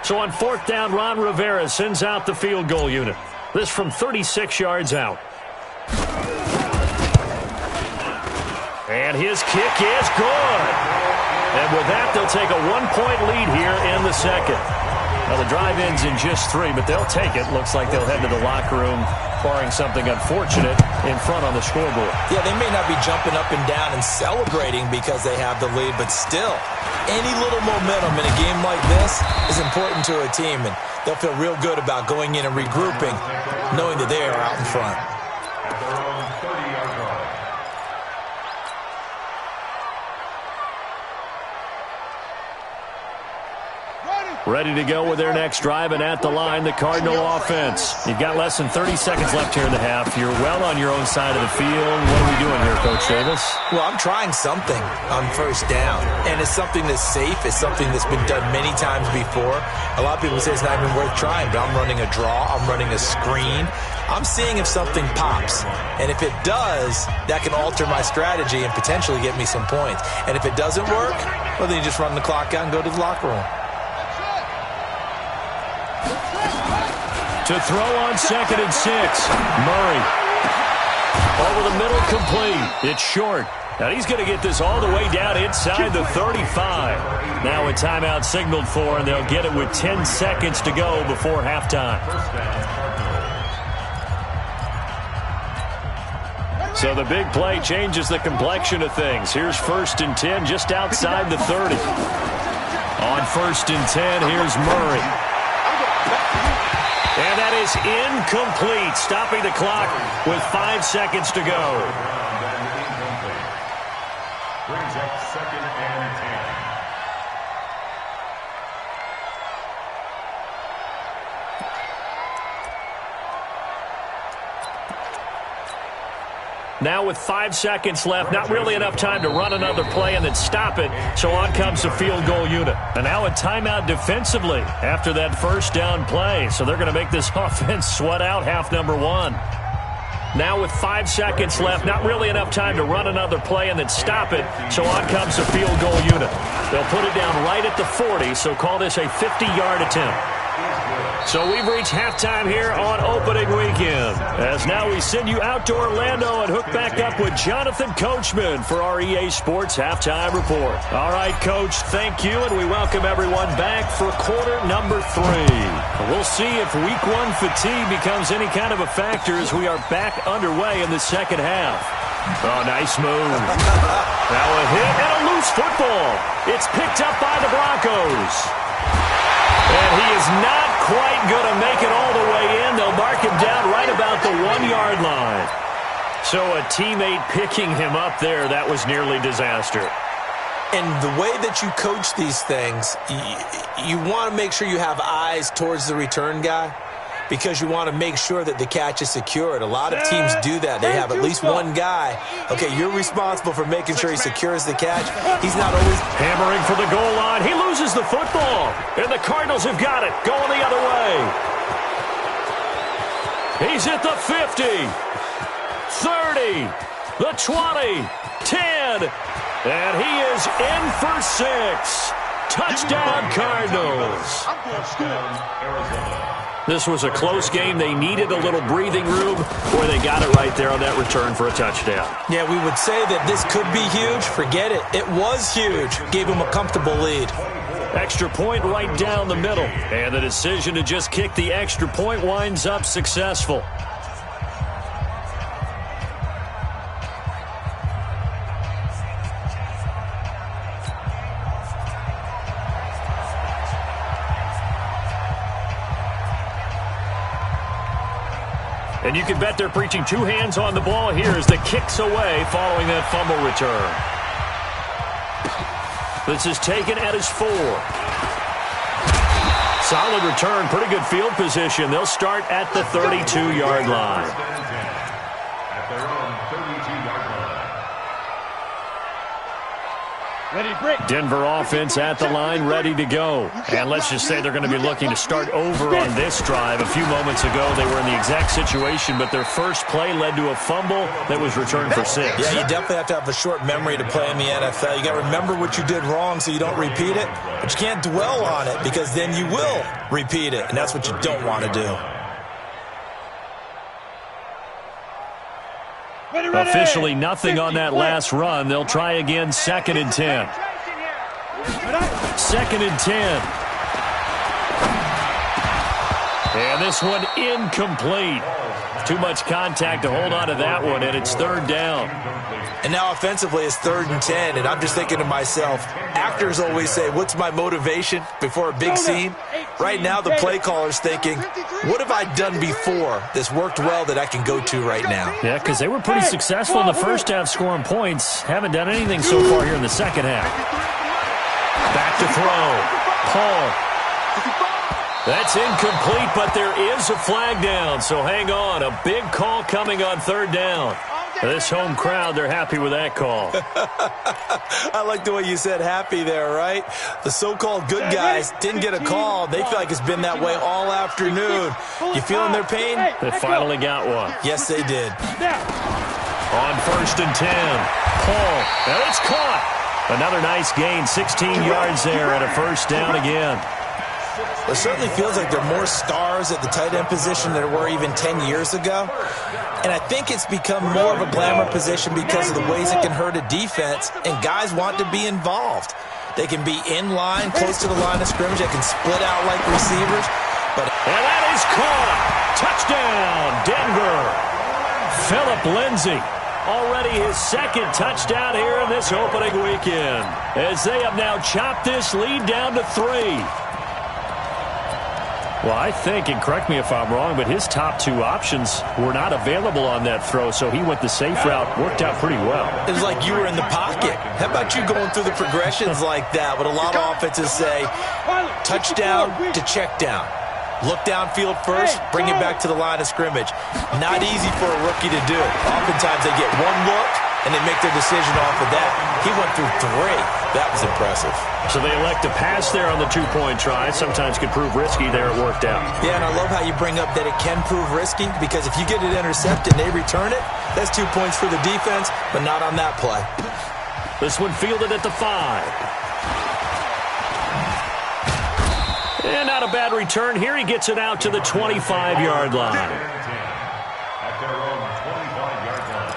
So on fourth down, Ron Rivera sends out the field goal unit. This from 36 yards out. And his kick is good. And with that, they'll take a 1-point lead here in the second. Now, the drive ends in just 3, but they'll take it. Looks like they'll head to the locker room, barring something unfortunate, in front on the scoreboard. Yeah, they may not be jumping up and down and celebrating because they have the lead, but still, any little momentum in a game like this is important to a team, and they'll feel real good about going in and regrouping, knowing that they are out in front. Ready to go with their next drive, and at the line, the Cardinal offense. You've got less than 30 seconds left here in the half. You're well on your own side of the field. What are we doing here, Coach Davis? Well, I'm trying something on first down, and it's something that's safe. It's something that's been done many times before. A lot of people say it's not even worth trying, but I'm running a draw. I'm running a screen. I'm seeing if something pops, and if it does, that can alter my strategy and potentially get me some points. And if it doesn't work, well, then you just run the clock out and go to the locker room. To throw on 2nd and 6, Murray. Over the middle, complete. It's short. Now he's going to get this all the way down inside the 35. Now a timeout signaled for, and they'll get it with 10 seconds to go before halftime. So the big play changes the complexion of things. Here's 1st and 10 just outside the 30. On 1st and 10, here's Murray. And that is incomplete, stopping the clock with 5 seconds to go. Brings up 2nd and 10. Now with 5 seconds left, not really enough time to run another play and then stop it. So on comes the field goal unit. And now a timeout defensively after that first down play. So they're going to make this offense sweat out half number 1. Now with 5 seconds left, not really enough time to run another play and then stop it. So on comes the field goal unit. They'll put it down right at the 40, so call this a 50-yard attempt. So we've reached halftime here on opening weekend. As now we send you out to Orlando and hook back up with Jonathan Coachman for our EA Sports Halftime Report. All right, Coach, thank you, and we welcome everyone back for quarter number 3. We'll see if week 1 fatigue becomes any kind of a factor as we are back underway in the second half. Oh, nice move. Now a hit and a loose football. It's picked up by the Broncos. And he is not quite going to make it all the way in. They'll mark him down right about the 1-yard line. So a teammate picking him up there, that was nearly disaster. And the way that you coach these things, you want to make sure you have eyes towards the return guy because you want to make sure that the catch is secured. A lot of teams do that. They have at least one guy. Okay, you're responsible for making sure he secures the catch. He's not always hammering for the goal line. He loses the football. And the Cardinals have got it. Going the other way. He's at the 50. 30. The 20. 10. And he is in for 6. Touchdown, Cardinals. This was a close game. They needed a little breathing room, where they got it right there on that return for a touchdown. Yeah, we would say that this could be huge. Forget it. It was huge. Gave him a comfortable lead. Extra point right down the middle. And the decision to just kick the extra point winds up successful. And you can bet they're preaching 2 hands on the ball here as the kick's away following that fumble return. This is taken at his 4. Solid return, pretty good field position. They'll start at the 32-yard line. At their own 32-yard line. Denver offense at the line, ready to go. And let's just say they're going to be looking to start over on this drive. A few moments ago, they were in the exact situation, but their first play led to a fumble that was returned for 6. Yeah, you definitely have to have a short memory to play in the NFL. You got to remember what you did wrong so you don't repeat it, but you can't dwell on it because then you will repeat it, and that's what you don't want to do. Officially nothing on that last run. They'll try again, 2nd and 10. 2nd and 10. And this one incomplete. Too much contact to hold on to that one, and it's 3rd down. And now offensively it's 3rd and 10, and I'm just thinking to myself, actors always say, what's my motivation before a big scene? Right now the play caller's thinking, what have I done before that's worked well that I can go to right now? Yeah, because they were pretty successful in the first half scoring points. Haven't done anything so far here in the second half. Back to throw. Paul. That's incomplete, but there is a flag down, so hang on. A big call coming on 3rd down. This home crowd, they're happy with that call. I like the way you said happy there, right? The so-called good guys didn't get a call. They feel like it's been that way all afternoon. You feeling their pain? They finally got one. Yes, they did. On 1st and 10. Paul. And it's caught. Another nice gain, 16 yards there and a 1st down again. It certainly feels like there are more stars at the tight end position than there were even 10 years ago. And I think it's become more of a glamour position because of the ways it can hurt a defense, and guys want to be involved. They can be in line, close to the line of scrimmage. They can split out like receivers. And that is caught. Touchdown, Denver. Philip Lindsay. Already his 2nd touchdown here in this opening weekend, as they have now chopped this lead down to 3. Well, I think, and correct me if I'm wrong, but his top 2 options were not available on that throw, so he went the safe route. Worked out pretty well. It was like you were in the pocket. How about you going through the progressions like that? What a lot of offenses say, touchdown to check down. Look downfield first, bring it back to the line of scrimmage. Not easy for a rookie to do. Oftentimes they get one look, and they make their decision off of that. He went through 3. That was impressive. So they elect to pass there on the 2-point try. Sometimes could prove risky there. It worked out. Yeah, and I love how you bring up that it can prove risky, because if you get it intercepted and they return it, that's 2 points for the defense, but not on that play. This one fielded at the 5. And not a bad return here. He gets it out to the 25-yard line. At their own 25-yard line.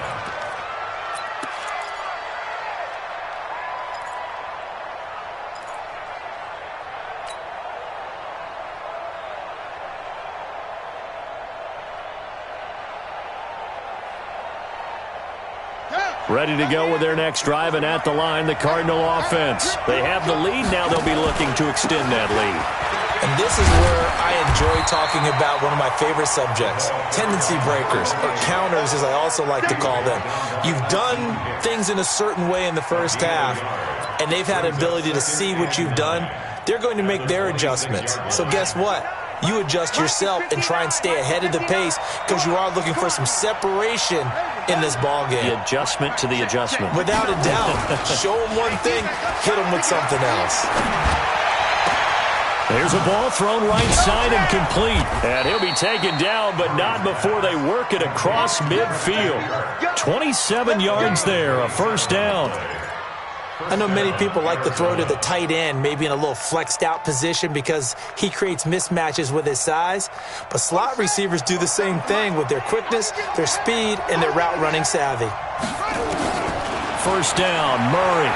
Ready to go with their next drive, and at the line, the Cardinal offense. They have the lead. Now they'll be looking to extend that lead. And this is where I enjoy talking about one of my favorite subjects, tendency breakers, or counters as I also like to call them. You've done things in a certain way in the first half, and they've had an ability to see what you've done. They're going to make their adjustments. So guess what? You adjust yourself and try and stay ahead of the pace, because you are looking for some separation in this ballgame. The adjustment to the adjustment. Without a doubt. Show them one thing, hit them with something else. There's a ball thrown right side and complete. And he'll be taken down, but not before they work it across midfield. 27 yards there, a 1st down. I know many people like to throw to the tight end, maybe in a little flexed out position because he creates mismatches with his size. But slot receivers do the same thing with their quickness, their speed, and their route running savvy. 1st down, Murray.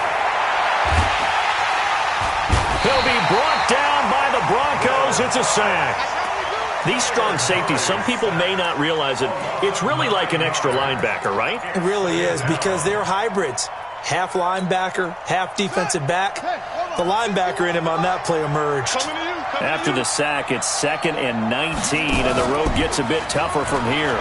He'll be brought down by the Broncos. It's a sack. These strong safeties, some people may not realize it. It's really like an extra linebacker, right? It really is, because they're hybrids. Half linebacker, half defensive back. The linebacker in him on that play emerged. After the sack, it's 2nd and 19, and the road gets a bit tougher from here.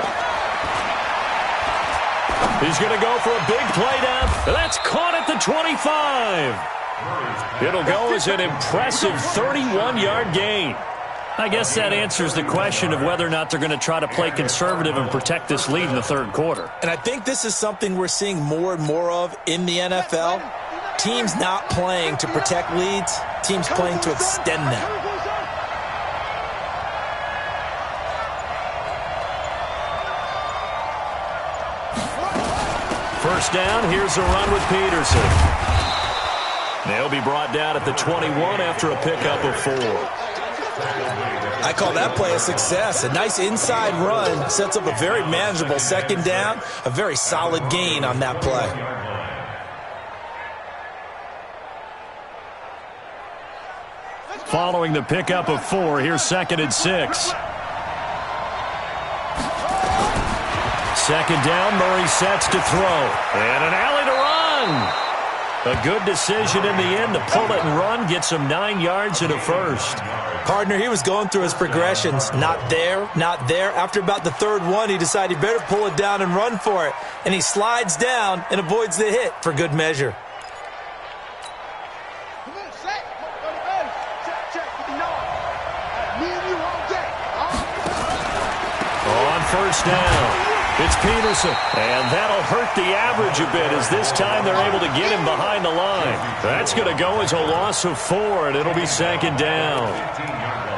He's going to go for a big play down. That's caught at the 25. It'll go as an impressive 31-yard gain. I guess that answers the question of whether or not they're going to try to play conservative and protect this lead in the 3rd quarter. And I think this is something we're seeing more and more of in the NFL. teams not playing to protect leads, teams playing to extend them. First down, here's a run with Peterson. They'll be brought down at the 21 after a pickup of 4. I call that play a success. A nice inside run sets up a very manageable second down, a very solid gain on that play. Following the pickup of 4, here's 2nd and 6. Second down, Murray sets to throw. And an alley to run. A good decision in the end to pull it and run, gets him 9 yards and a first. Partner, he was going through his progressions. Not there, not there. After about the third one, he decided he better pull it down and run for it. And he slides down and avoids the hit for good measure. On first down, it's Peterson. And that'll hurt the average a bit as this time they're able to get him behind the line. That's going to go as a loss of 4, and it'll be 2nd down.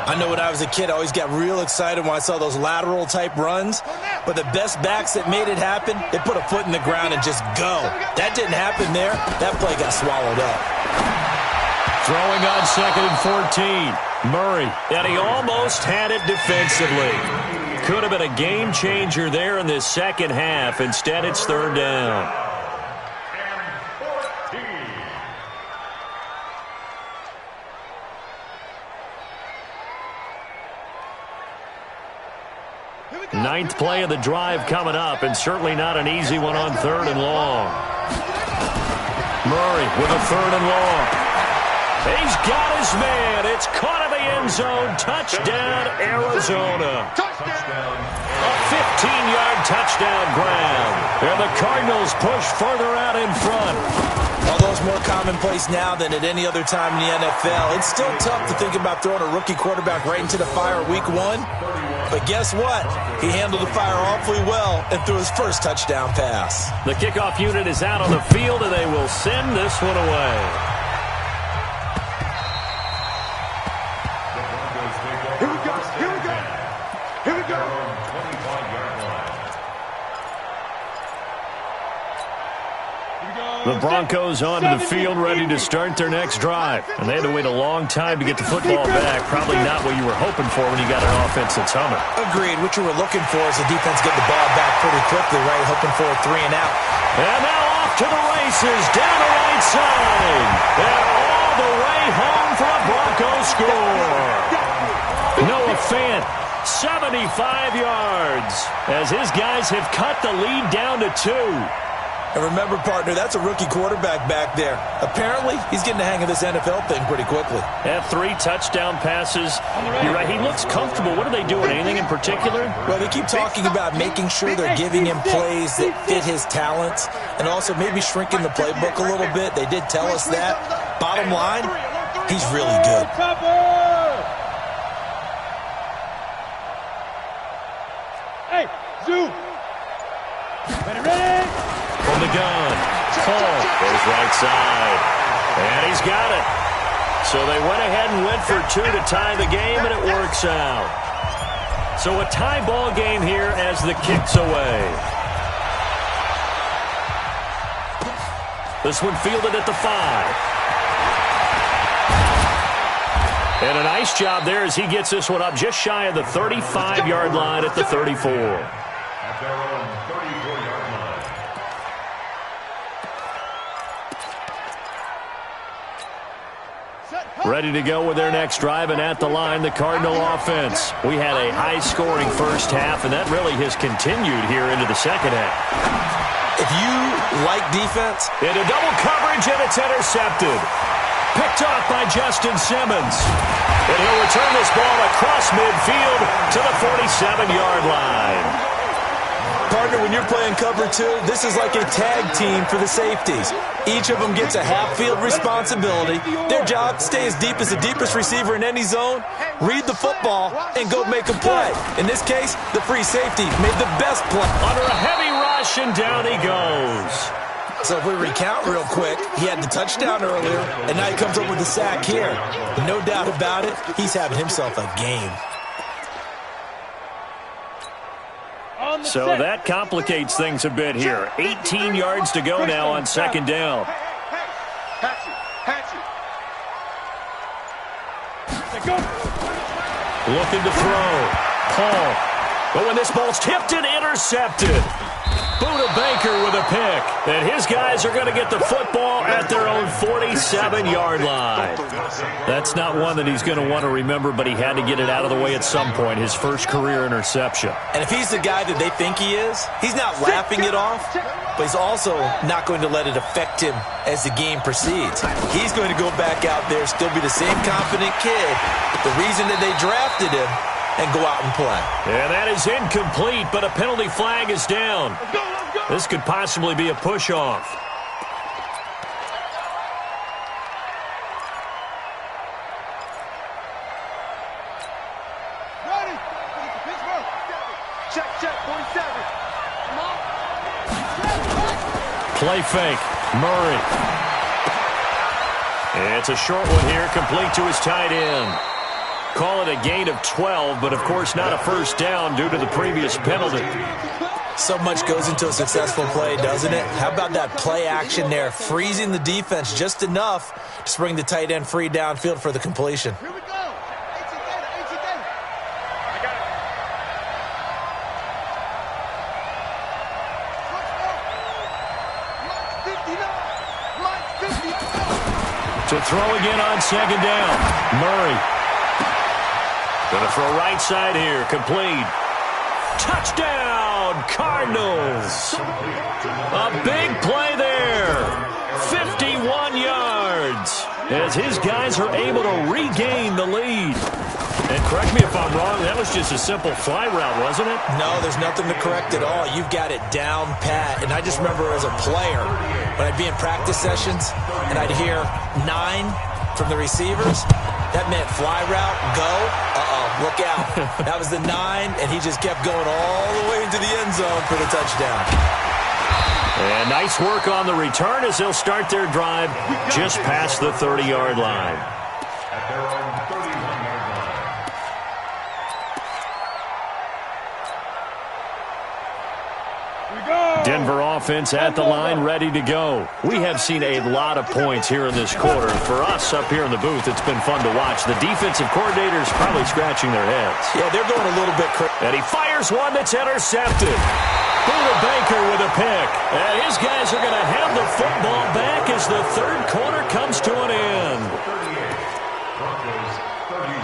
I know when I was a kid, I always got real excited when I saw those lateral-type runs. But the best backs that made it happen, they put a foot in the ground and just go. That didn't happen there. That play got swallowed up. Throwing on 2nd and 14. Murray, and he almost had it defensively. Could have been a game changer there in this second half. Instead, it's 3rd down. Ninth play of the drive coming up, and certainly not an easy one on 3rd and long. Murray with a 3rd and long. He's got his man. It's caught in the end zone. Touchdown, Arizona. A 15-yard touchdown grab. And the Cardinals push further out in front. Although it's more commonplace now than at any other time in the NFL, it's still tough to think about throwing a rookie quarterback right into the fire week 1. But guess what? He handled the fire awfully well and threw his first touchdown pass. The kickoff unit is out on the field, and they will send this one away. The Broncos onto the field, ready to start their next drive. And they had to wait a long time to get the football back. Probably not what you were hoping for when you got an offense that's humming. Agreed. What you were looking for is the defense get the ball back pretty quickly, right? Hoping for a 3 and out. And now off to the races, down the right side. And all the way home for a Broncos score. Noah Fant, 75 yards, as his guys have cut the lead down to 2. And remember, partner, that's a rookie quarterback back there. Apparently, he's getting the hang of this NFL thing pretty quickly. Have 3 touchdown passes. You're right, he looks comfortable. What are they doing? Anything in particular? Well, they keep talking about making sure they're giving him plays that fit his talents and also maybe shrinking the playbook a little bit. They did tell us that. Bottom line, he's really good. Hey, Zoo! Ready? From the gun, Paul goes right side, and he's got it. So they went ahead and went for 2 to tie the game, and it works out. So a tie ball game here as the kick's away. This one fielded at the 5. And a nice job there as he gets this one up just shy of the 35-yard line at the 34. At their own 34-yard line. Ready to go with their next drive, and at the line, the Cardinal offense. We had a high-scoring first half, and that really has continued here into the second half. If you like defense, Into double coverage, and it's intercepted. Picked off by Justin Simmons. And he'll return this ball across midfield to the 47-yard line. partner, when you're playing cover 2, this is like a tag team for the safeties. Each of them gets a half-field responsibility. Their job, stay as deep as the deepest receiver in any zone, read the football, and go make a play. In this case, the free safety made the best play. Under a heavy rush, and down he goes. So if we recount real quick, he had the touchdown earlier, and now he comes up with the sack here. No doubt about it, he's having himself a game. So that complicates things a bit here. 18 yards to go now on second down. Looking to throw. Paul. But when this ball's tipped and intercepted. Buda Baker with a pick. And his guys are going to get the football at their own 47-yard line. That's not one that he's going to want to remember, but he had to get it out of the way at some point, his first career interception. And if he's the guy that they think he is, he's not laughing it off, but he's also not going to let it affect him as the game proceeds. He's going to go back out there, still be the same confident kid, the reason that they drafted him, and go out and play. And that is incomplete, but a penalty flag is down. This could possibly be a push-off. Ready? Pittsburgh. Check, 47. Come on. Play fake. Murray. It's a short one here, complete to his tight end. Call it a gain of 12, but of course not a first down due to the previous penalty. So much goes into a successful play, doesn't it? How about that play action there, freezing the defense just enough to bring the tight end free downfield for the completion. Here we go. I got it. To throw again on second down. Murray. Going to throw right side here. Complete. Touchdown, Cardinals. A big play there. 51 yards. As his guys are able to regain the lead. And correct me if I'm wrong, that was just a simple fly route, wasn't it? No, there's nothing to correct at all. You've got it down pat. And I just remember as a player, when I'd be in practice sessions, and I'd hear 9 from the receivers, that meant fly route, go, look out. That was the 9, and he just kept going all the way into the end zone for the touchdown. And nice work on the return as they'll start their drive just past the 30-yard line. At their own 31-yard line. Denver offense at the line, ready to go. We have seen a lot of points here in this quarter. For us up here in the booth, it's been fun to watch. The defensive coordinators probably scratching their heads. Yeah, they're going a little bit crazy. And he fires one that's intercepted. Buda Baker with a pick. And his guys are going to have the football back as the third quarter comes to an end. 38, Broncos 31.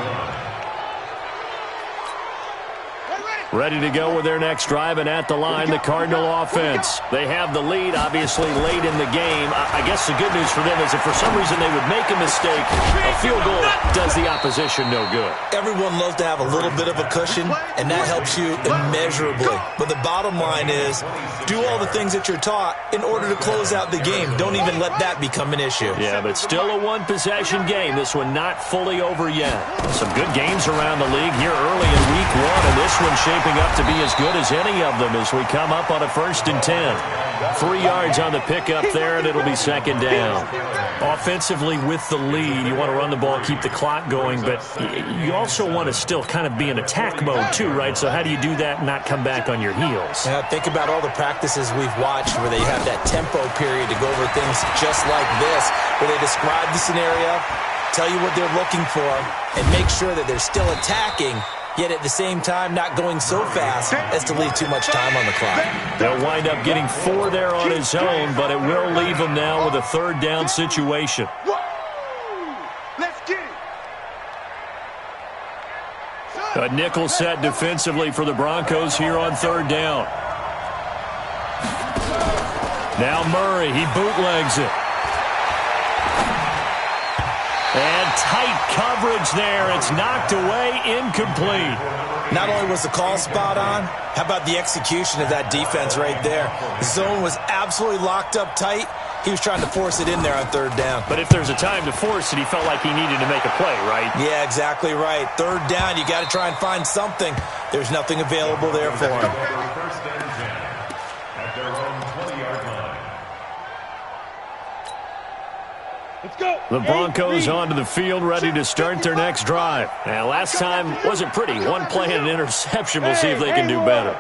Ready to go with their next drive, and at the line, the Cardinal offense. They have the lead, obviously, late in the game. I guess the good news for them is if for some reason they would make a mistake, a field goal does the opposition no good. Everyone loves to have a little bit of a cushion, and that helps you immeasurably. But the bottom line is, do all the things that you're taught in order to close out the game. Don't even let that become an issue. Yeah, but still a one-possession game. This one not fully over yet. Some good games around the league here early in week 1, and this one shaping up to be as good as any of them as we come up on a 1st and 10. 3 yards on the pickup there, and it'll be second down. Offensively with the lead, you want to run the ball, keep the clock going, but you also want to still kind of be in attack mode too, right? So how do you do that and not come back on your heels? Yeah, think about all the practices we've watched where they have that tempo period to go over things just like this, where they describe the scenario, tell you what they're looking for, and make sure that they're still attacking, yet at the same time not going so fast as to leave too much time on the clock. They'll wind up getting 4 there on his own, but it will leave him now with a third down situation. Let's get it. A nickel set defensively for the Broncos here on third down. Now Murray, he bootlegs it. And tight coverage there. It's knocked away, incomplete. Not only was the call spot on, how about the execution of that defense right there? The zone was absolutely locked up tight. He was trying to force it in there on third down. But if there's a time to force it, he felt like he needed to make a play, right? Yeah, exactly right. Third down, you got to try and find something. There's nothing available there for him. First and 10 at their own 20-yard line. The Broncos onto the field, ready to start their next drive. Now, last time wasn't pretty. One play and an interception. We'll see if they can do better.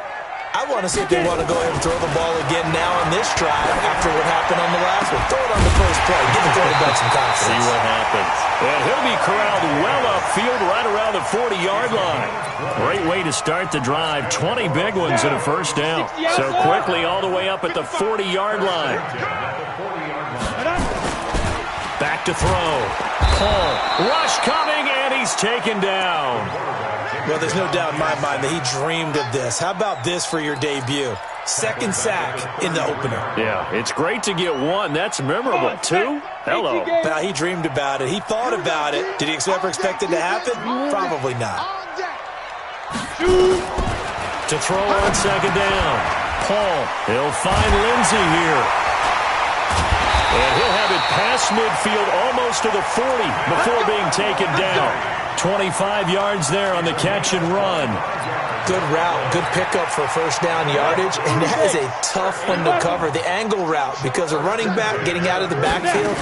I want to see if they want to go ahead and throw the ball again now on this drive after what happened on the last one. Throw it on the first play. Give the quarterback some confidence. See what happens. And he'll be corralled well upfield right around the 40-yard line. Great way to start the drive. 20 big ones and a first down. So quickly all the way up at the 40-yard line. Back to throw. Paul. Rush coming, and he's taken down. Well, there's no doubt in my mind that he dreamed of this. How about this for your debut? Second sack in the opener. Yeah, it's great to get one. That's memorable. Two? Hello. Now, he dreamed about it. He thought about it. Did he ever expect it to happen? Probably not. To throw on second down. Paul. He'll find Lindsey here. And he'll have it past midfield almost to the 40 before being taken down. 25 yards there on the catch and run. Good route, good pickup for first down yardage, and that is a tough one to cover, the angle route, because a running back getting out of the backfield,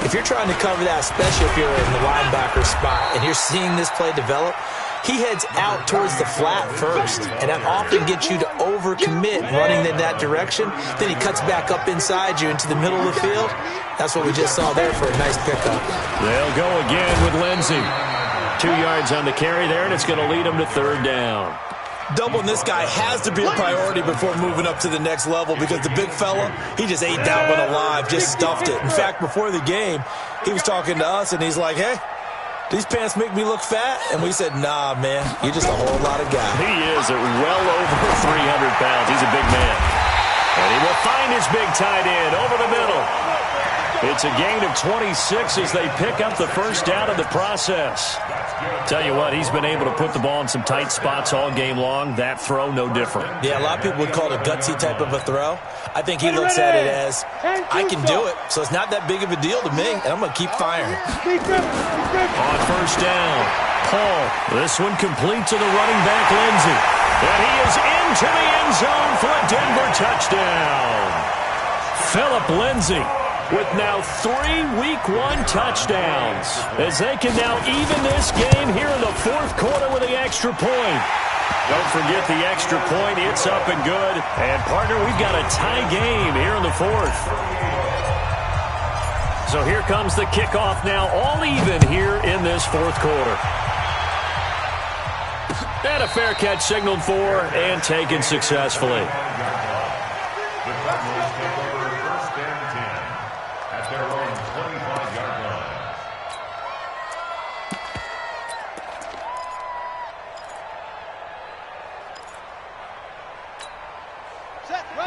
if you're trying to cover that, especially if you're in the linebacker spot and you're seeing this play develop, he heads out towards the flat first, and that often gets you to overcommit running in that direction. Then he cuts back up inside you into the middle of the field. That's what we just saw there for a nice pickup. They'll go again with Lindsey. 2 yards on the carry there, and it's going to lead him to third down. Doubling this guy has to be a priority before moving up to the next level because the big fella, he just ate that one alive, just stuffed it. In fact, before the game, he was talking to us, and he's like, hey, these pants make me look fat? And we said, nah, man, you're just a whole lot of guy. He is at well over 300 pounds. He's a big man. And he will find his big tight end over the middle. It's a gain of 26 as they pick up the first down in the process. Tell you what, he's been able to put the ball in some tight spots all game long. That throw, no different. Yeah, a lot of people would call it a gutsy type of a throw. I think he looks at it as, I can do it, so it's not that big of a deal to me, and I'm going to keep firing. On first down, Paul. This one complete to the running back, Lindsey. And he is into the end zone for a Denver touchdown. Phillip Lindsey with now 3 Week 1 touchdowns, as they can now even this game here in the fourth quarter with the extra point. Don't forget the extra point. It's up and good. And, partner, we've got a tie game here in the fourth. So here comes the kickoff now, all even here in this fourth quarter. And a fair catch signaled for and taken successfully.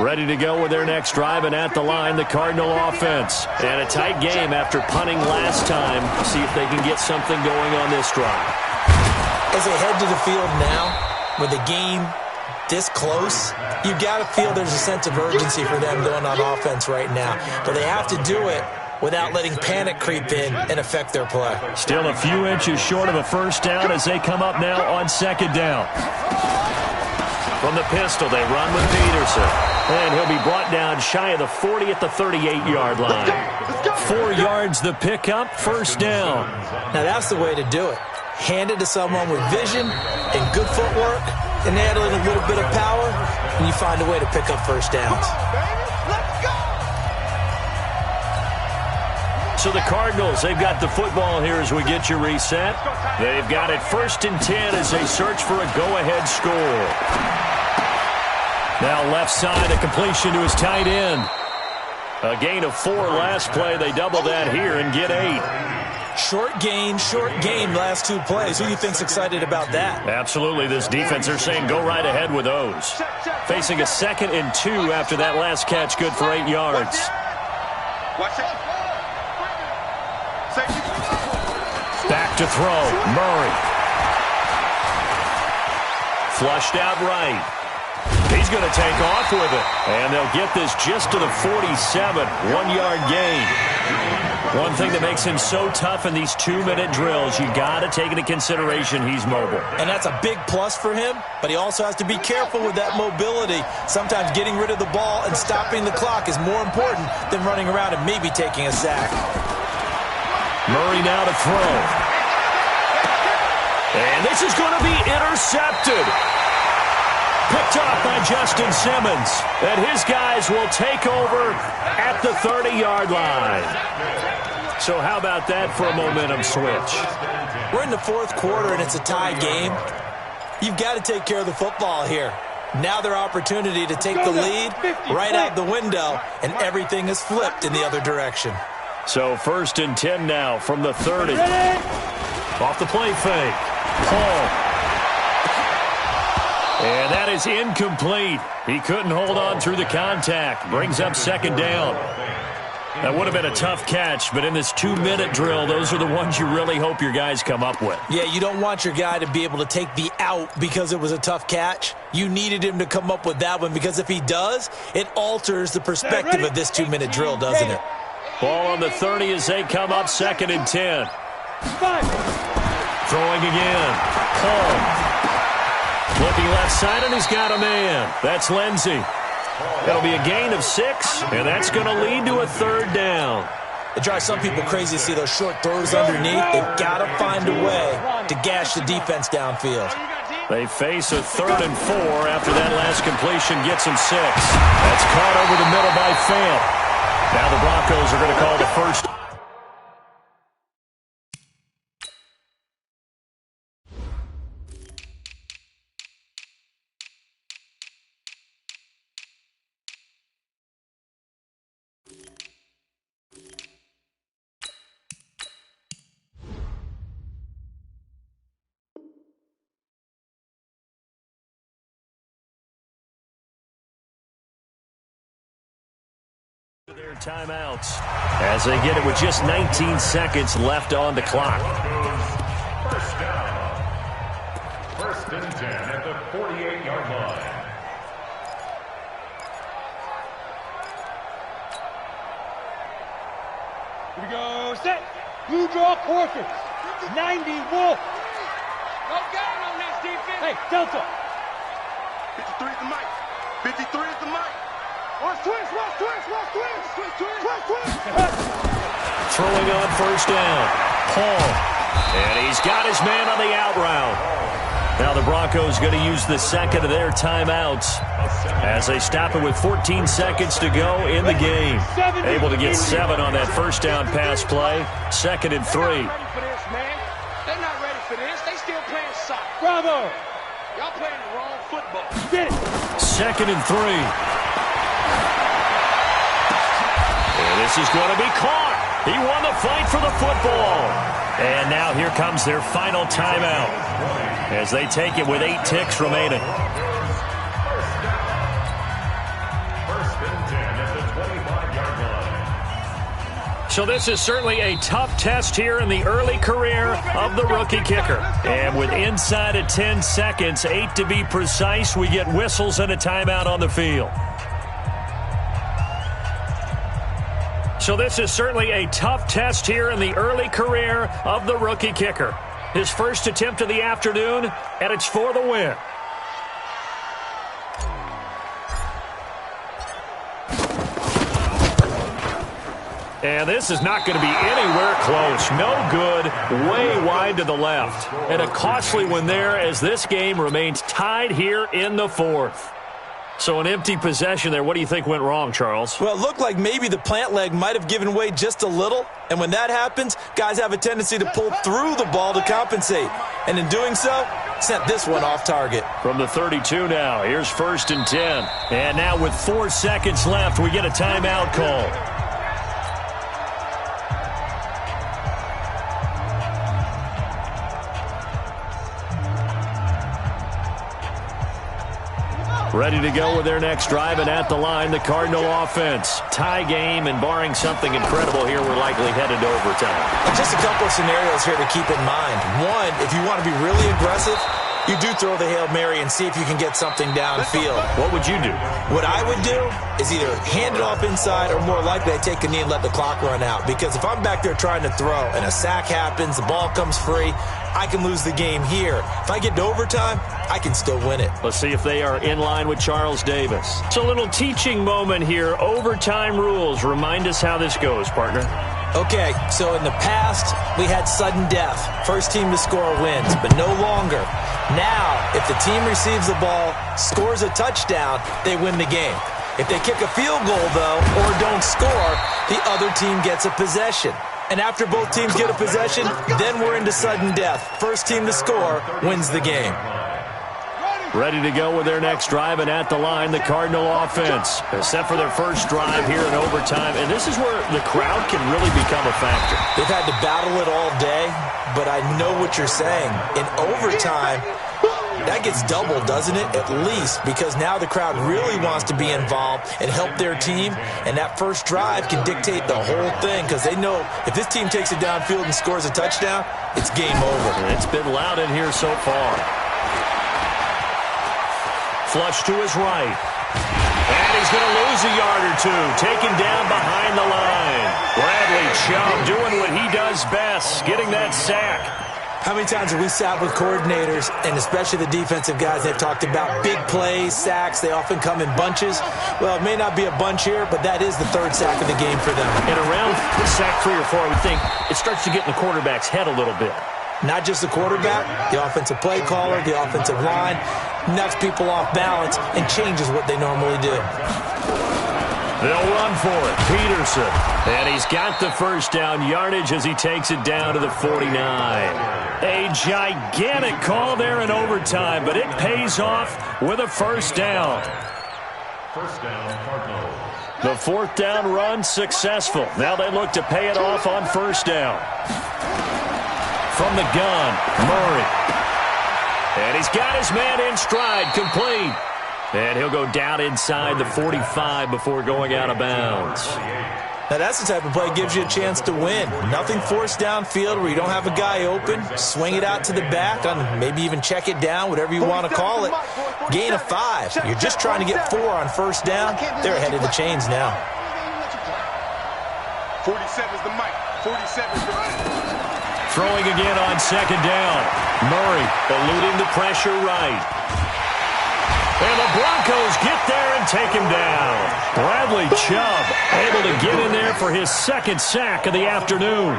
Ready to go with their next drive, and at the line, the Cardinal offense. And a tight game after punting last time. See if they can get something going on this drive. As they head to the field now, with the game this close, you've got to feel there's a sense of urgency for them going on offense right now. But they have to do it without letting panic creep in and affect their play. Still a few inches short of a first down as they come up now on second down. From the pistol, they run with Peterson. And he'll be brought down shy of the 40 at the 38-yard line. 4 yards the pickup, first down. Now that's the way to do it. Hand it to someone with vision and good footwork, and add in a little bit of power, and you find a way to pick up first downs. So the Cardinals, they've got the football here as we get you reset. They've got it 1st and 10 as they search for a go-ahead score. Now left side, a completion to his tight end. A gain of 4 last play. They double that here and get 8. Short game last 2 plays. Who do you think's excited about that? Absolutely. This defense, they're saying go right ahead with those. Facing a 2nd and 2 after that last catch, good for 8 yards. Watch it. Back to throw. Murray. Flushed out right. He's going to take off with it. And they'll get this just to the 47. 1-yard gain. One thing that makes him so tough in these 2-minute drills, you got to take into consideration he's mobile. And that's a big plus for him, but he also has to be careful with that mobility. Sometimes getting rid of the ball and stopping the clock is more important than running around and maybe taking a sack. Murray now to throw. And this is going to be intercepted. Picked off by Justin Simmons. And his guys will take over at the 30-yard line. So how about that for a momentum switch? We're in the fourth quarter, and it's a tie game. You've got to take care of the football here. Now their opportunity to take the lead right out the window, and everything is flipped in the other direction. So 1st and 10 now from the 30. Off the play fake. Paul. And that is incomplete. He couldn't hold on through the contact. Brings up 2nd down. That would have been a tough catch, but in this 2-minute drill, those are the ones you really hope your guys come up with. Yeah, you don't want your guy to be able to take the out because it was a tough catch. You needed him to come up with that one because if he does, it alters the perspective of this 2-minute drill, doesn't it? Ball on the 30 as they come up 2nd and 10. Throwing again. Paul. Looking left side, and he's got a man. That's Lindsey. That'll be a gain of 6, and that's going to lead to a 3rd down. It drives some people crazy to see those short throws underneath. They've got to find a way to gash the defense downfield. They face a 3rd and 4 after that last completion gets them 6. That's caught over the middle by Fant. Now the Broncos are going to call the first. Their timeouts as they get it with just 19 seconds left on the clock. First down. 1st and 10 at the 48-yard line. Here we go. Set. Blue draw quarters. 90 Wolf. No game on this defense. Hey, Delta. 53 is the mic. 53 is the mic. Watch twins, watch twins, watch twins. Watch twins. Throwing on 1st down. Paul. And he's got his man on the out route. Now the Broncos going to use the 2nd of their timeouts as they stop it with 14 seconds to go in the game. Able to get 7 on that 1st down pass play. 2nd and 3. They're not ready for this, man. They're not ready for this. They still playing soccer. Bravo. Y'all playing the wrong football. Get it. 2nd and 3. And this is going to be caught. He won the fight for the football. And now here comes their final timeout as they take it with 8 ticks remaining. 1st and 10 at the 25-yard line. So this is certainly a tough test here in the early career of the rookie kicker. And with inside of 10 seconds, 8 to be precise, we get whistles and a timeout on the field. So this is certainly a tough test here in the early career of the rookie kicker. His first attempt of the afternoon, and it's for the win. And this is not going to be anywhere close. No good, way wide to the left. And a costly one there as this game remains tied here in the 4th. So an empty possession there. What do you think went wrong, Charles? Well, it looked like maybe the plant leg might have given way just a little. And when that happens, guys have a tendency to pull through the ball to compensate. And in doing so, sent this one off target. From the 32 now, here's 1st and 10. And now with 4 seconds left, we get a timeout call. Ready to go with their next drive, and at the line, the Cardinal offense. Tie game, and barring something incredible here, we're likely headed to overtime. Just a couple of scenarios here to keep in mind. One, if you want to be really aggressive, you do throw the Hail Mary and see if you can get something downfield. What would you do? What I would do is either hand it off inside or more likely I take a knee and let the clock run out. Because if I'm back there trying to throw and a sack happens, the ball comes free, I can lose the game here. If I get to overtime, I can still win it. Let's see if they are in line with Charles Davis. It's a little teaching moment here. Overtime rules. Remind us how this goes, partner. Okay, so in the past, we had sudden death. First team to score wins, but no longer. Now, if the team receives the ball, scores a touchdown, they win the game. If they kick a field goal, though, or don't score, the other team gets a possession. And after both teams get a possession, then we're into sudden death. First team to score wins the game. Ready to go with their next drive, and at the line, the Cardinal offense. Set for their first drive here in overtime, and this is where the crowd can really become a factor. They've had to battle it all day, but I know what you're saying. In overtime, that gets doubled, doesn't it? At least, because now the crowd really wants to be involved and help their team, and that first drive can dictate the whole thing, because they know if this team takes it downfield and scores a touchdown, it's game over. And it's been loud in here so far. Flush to his right. And he's going to lose a yard or two. Taken down behind the line. Bradley Chubb doing what he does best, getting that sack. How many times have we sat with coordinators, and especially the defensive guys, they've talked about big plays, sacks. They often come in bunches. Well, it may not be a bunch here, but that is the third sack of the game for them. And around sack 3 or 4, I would think it starts to get in the quarterback's head a little bit. Not just the quarterback, the offensive play caller, the offensive line, knocks people off balance and changes what they normally do. They'll run for it. Peterson. And he's got the first down yardage as he takes it down to the 49. A gigantic call there in overtime, but it pays off with a first down. First down, Cardinals. The fourth down run successful. Now they look to pay it off on first down. From the gun, Murray. And he's got his man in stride, complete. And he'll go down inside the 45 before going out of bounds. Now that's the type of play that gives you a chance to win. Nothing forced downfield where you don't have a guy open. Swing it out to the back, maybe even check it down, whatever you want to call it. Gain of 5. You're just trying to get 4 on first down. They're ahead of the chains now. 47's the mic. 47's the mic. Throwing again on second down. Murray eluding the pressure right. And the Broncos get there and take him down. Bradley Chubb able to get in there for his second sack of the afternoon.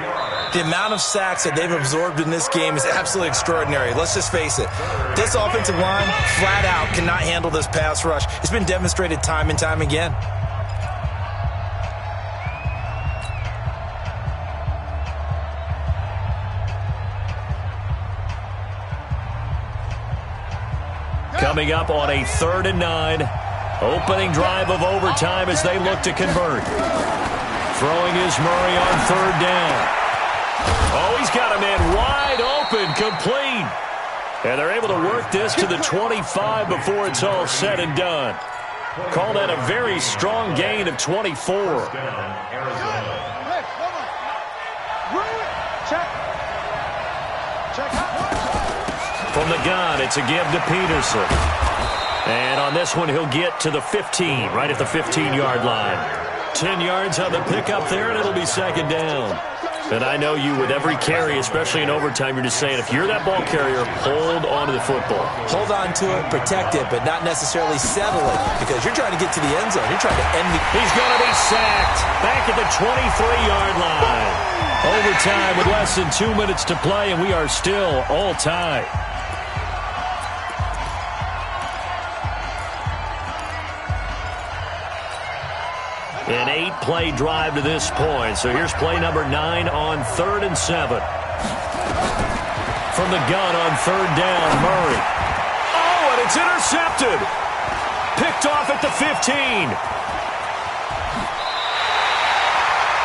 The amount of sacks that they've absorbed in this game is absolutely extraordinary. Let's just face it. This offensive line, flat out, cannot handle this pass rush. It's been demonstrated time and time again. Coming up on a 3rd and 9. Opening drive of overtime as they look to convert. Throwing is Murray on 3rd down. Oh, he's got a man wide open, complete. And they're able to work this to the 25 before it's all said and done. Call that a very strong gain of 24. From the gun, it's a give to Peterson. And on this one, he'll get to the 15, right at the 15-yard line. 10 yards on the pickup there, and it'll be second down. And I know you, with every carry, especially in overtime, you're just saying, if you're that ball carrier, hold on to the football. Hold on to it, protect it, but not necessarily settle it, because you're trying to get to the end zone. You're trying to end the... He's going to be sacked back at the 23-yard line. Overtime with less than 2 minutes to play, and we are still all tied. An 8-play drive to this point. So here's play number 9 on 3rd and 7. From the gun on 3rd down, Murray. Oh, and it's intercepted. Picked off at the 15.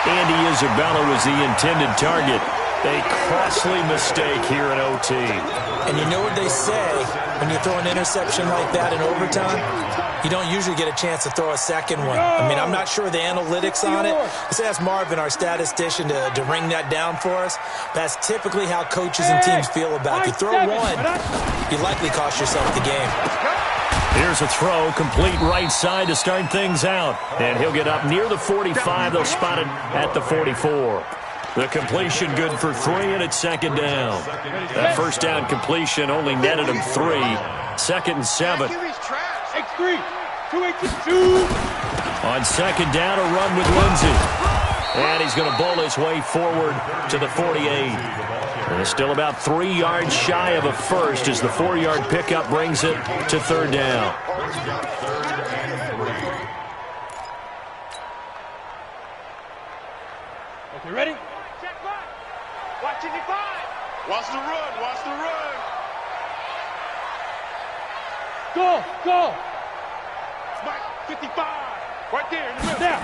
Andy Isabella was the intended target. A costly mistake here in OT. And you know what they say, when you throw an interception like that in overtime, you don't usually get a chance to throw a second one. I mean, I'm not sure the analytics on it. Let's ask Marvin, our statistician, to ring that down for us. That's typically how coaches and teams feel about it. If you throw one, you likely cost yourself the game. Here's a throw, complete right side to start things out. And he'll get up near the 45. They'll spot it at the 44. The completion good for 3, and it's second down. That first down completion only netted him 3. 2nd and 7. X3, 282. On second down, a run with Lindsey. And he's going to bowl his way forward to the 48. And it's still about 3 yards shy of a first as the 4-yard pickup brings it to third down. Okay, ready? Watch it, watch the run, watch the run. Go! Mike, 55, right there in the middle. Now.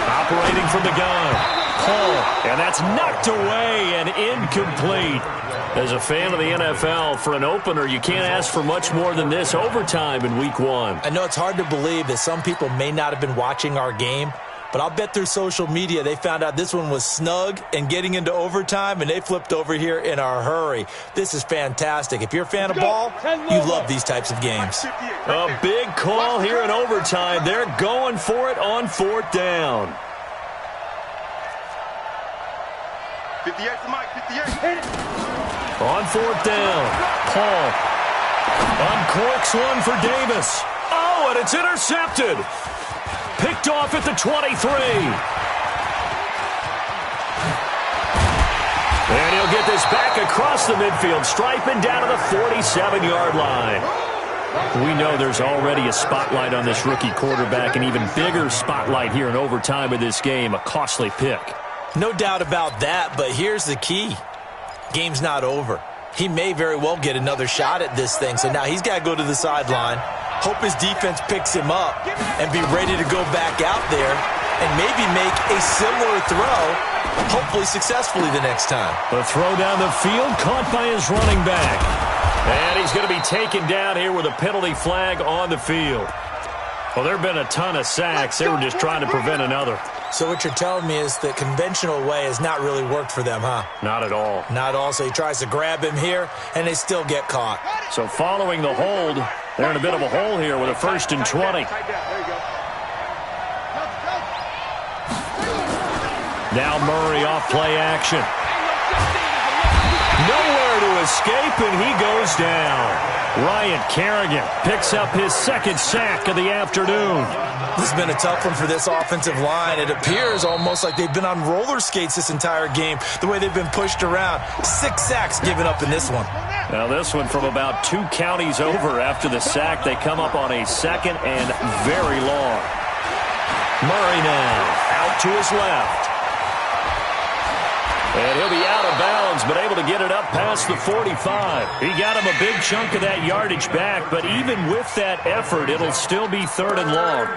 Operating from the gun, Paul, and that's knocked away and incomplete. As a fan of the NFL, for an opener, you can't ask for much more than this overtime in Week 1. I know it's hard to believe that some people may not have been watching our game, but I'll bet through social media they found out this one was snug and getting into overtime, and they flipped over here in a hurry. This is fantastic. If you're a fan of ball, you love these types of games. A big call here in overtime. They're going for it on 4th down. 58 to Mike, 58. On 4th down, Paul uncorks one for Davis. Oh, and it's intercepted. Picked off at the 23. And he'll get this back across the midfield stripe and down to the 47-yard line. We know there's already a spotlight on this rookie quarterback, an even bigger spotlight here in overtime of this game, a costly pick. No doubt about that, but here's the key. Game's not over. He may very well get another shot at this thing, so now he's got to go to the sideline, hope his defense picks him up, and be ready to go back out there and maybe make a similar throw, hopefully successfully the next time. The throw down the field caught by his running back. And he's going to be taken down here with a penalty flag on the field. Well, there have been a ton of sacks. They were just trying to prevent another. So what you're telling me is the conventional way has not really worked for them, huh? Not at all. Not at all. So he tries to grab him here, and they still get caught. So following the hold, they're in a bit of a hole here with a 1st and 20. Now Murray off play action. Nowhere to escape, and he goes down. Ryan Kerrigan picks up his 2nd sack of the afternoon. This has been a tough one for this offensive line. It appears almost like they've been on roller skates this entire game, the way they've been pushed around. 6 sacks given up in this one. Now this one from about 2 counties over after the sack. They come up on a 2nd and very long. Murray now out to his left. And he'll be out of bounds, but able to get it up past the 45. He got him a big chunk of that yardage back, but even with that effort, it'll still be 3rd and long.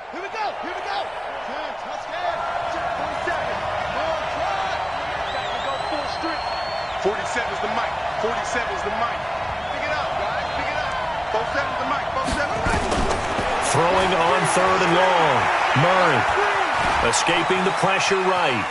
Here we go. 47 is the mic. 47 is the mic. Pick it up, guys. Pick it up. 47 is the mic. 47. Throwing on 3rd and long. Murray escaping the pressure right.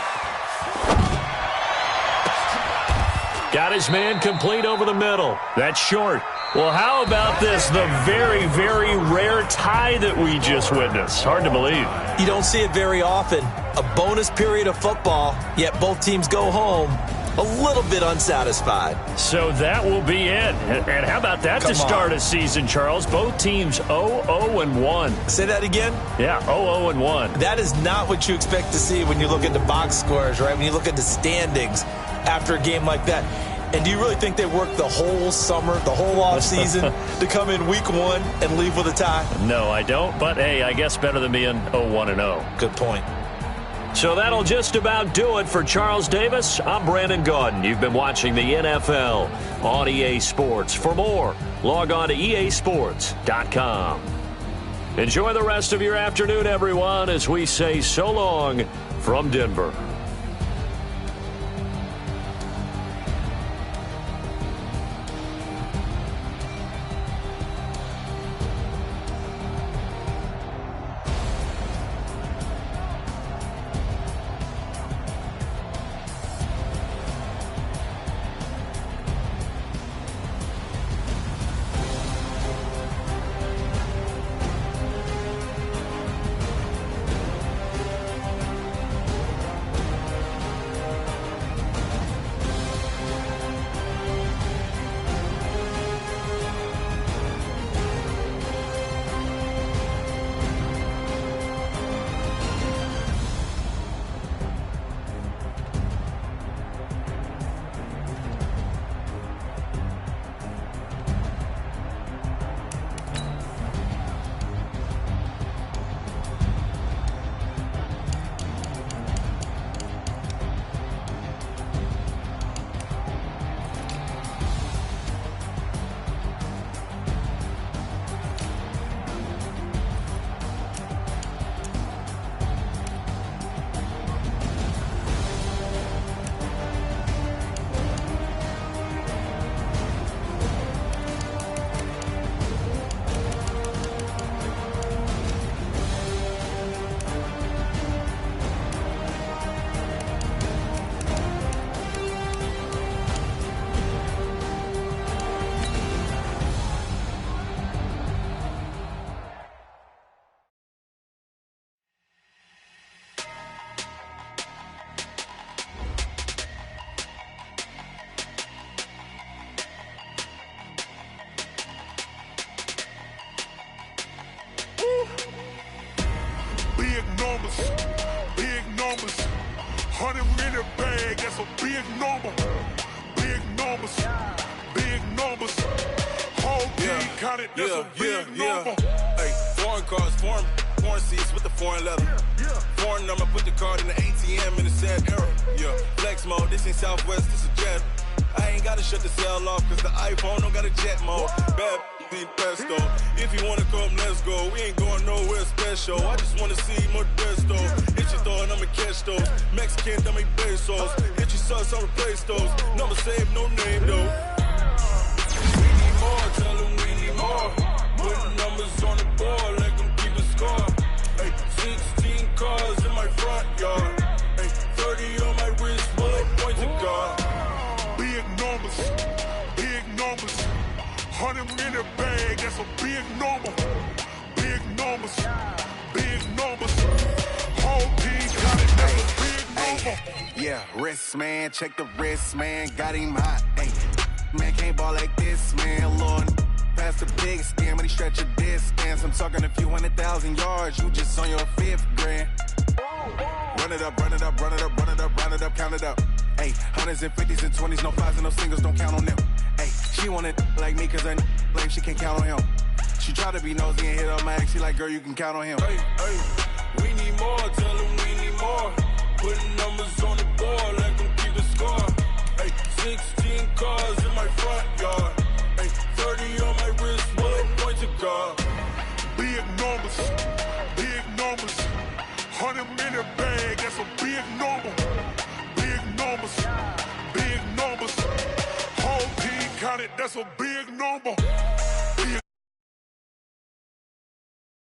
Got his man complete over the middle. That's short. Well, how about this? The very, very rare tie that we just witnessed. Hard to believe. You don't see it very often. A bonus period of football, yet both teams go home a little bit unsatisfied. So that will be it. And how about that to start a season, Charles? Both teams 0-0-1. Say that again? Yeah, 0-0-1. That is not what you expect to see when you look at the box scores, right? When you look at the standings after a game like that. And do you really think they worked the whole summer, the whole offseason to come in week 1 and leave with a tie? No, I don't. But, hey, I guess better than being 0-1-0. Good point. So that'll just about do it for Charles Davis. I'm Brandon Gaudin. You've been watching the NFL on EA Sports. For more, log on to easports.com. Enjoy the rest of your afternoon, everyone, as we say so long from Denver. big numbers, big numbers. 100 in the bag, that's a big number. Big numbers, big numbers. Whole team counted, that's a big number. Hey, foreign cars, foreign seats with the foreign leather. Foreign number, put the card in the ATM in the sad era. Yeah, flex mode, this ain't Southwest, this is jet. I ain't gotta shut the cell off, cause the iPhone don't got a jet mode. Bad need pesto. If you wanna come, let's go. We ain't going nowhere special. I just wanna see Modesto. Hit your thought, I'ma catch those. Mexican, dummy pesos. Hit your sus, I'll replace those. Number saved, no name though. We need more, tell them we need more. Putting numbers on the board, let them keep the score. Hey, 16 cars in my front yard. Hey, 30 on my wrist, bullet point to God. Big numbers, big numbers. 100 in the bag, that's a big number. Big numbers, big numbers. Whole team got it, that's a big number. Yeah, wrist man, check the wrist man, got him hot. Hey, man can't ball like this, man. Lord, past the big scam when he stretch a distance. I'm talking a few 100,000 yards, you just on your 5th grand. Run it up, run it up, run it up, run it up, run it up, count it up. Hey, 100s and 50s and 20s, no 5s and no singles, don't count on them. Hey, she want it like me cause her lame, she can't count on him. She try to be nosy and hit up my ex, she like, girl, you can count on him. Hey, we need more, tell them we need more. Putting numbers on the board, let them keep the score. Hey, 16 cars in my front yard. Hey, 30 on my wrist, bullet point to God. Big numbers, big numbers. 100 in the bag, that's a big number. Big numbers, big numbers. Whole team counted, that's a big number.